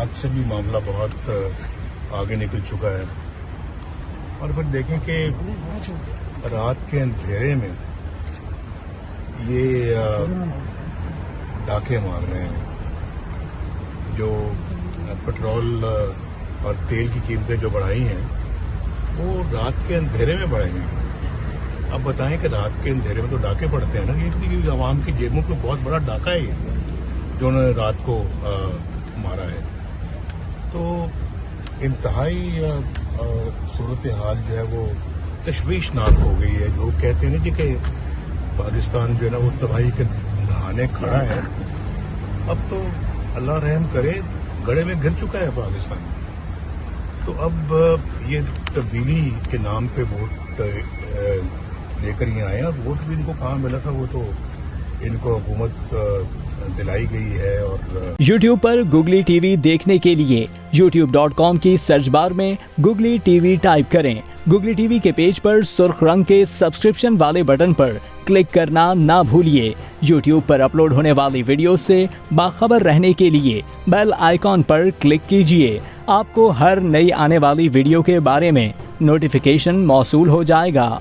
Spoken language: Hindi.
हद से भी मामला बहुत आगे निकल चुका है। और फिर देखें कि रात के अंधेरे में ये डाके मार रहे हैं। जो पेट्रोल और तेल की कीमतें जो बढ़ाई हैं वो रात के अंधेरे में बढ़ाई हैं। अब बताएं कि रात के अंधेरे में तो डाके पड़ते हैं ना, ये आवाम की जेबों पे बहुत बड़ा डाका है ये जो उन्होंने रात को मारा है। तो इंतहाई सूरत हाल जो है वो तशवीशनाक हो गई है। जो कहते हैं ना जी कि पाकिस्तान जो है ना वो तबाही के दहाने खड़ा है। अब तो अल्लाह रहम करे, गड़े में गिर चुका है पाकिस्तान। तो अब ये तब्दीली के नाम पे वोट लेकर ये आए। और वोट भी इनको कहाँ मिला था, वो तो इनको हुकूमत दिलाई गई है। और YouTube पर गुगली टीवी देखने के लिए youtube.com की सर्च बार में गुगली टीवी टाइप करें। गुगली टीवी के पेज पर सुर्ख रंग के सब्सक्रिप्शन वाले बटन पर क्लिक करना ना भूलिए। YouTube पर अपलोड होने वाली वीडियो से बाखबर रहने के लिए बेल आइकॉन पर क्लिक कीजिए। आपको हर नई आने वाली वीडियो के बारे में नोटिफिकेशन मौसूल हो जाएगा।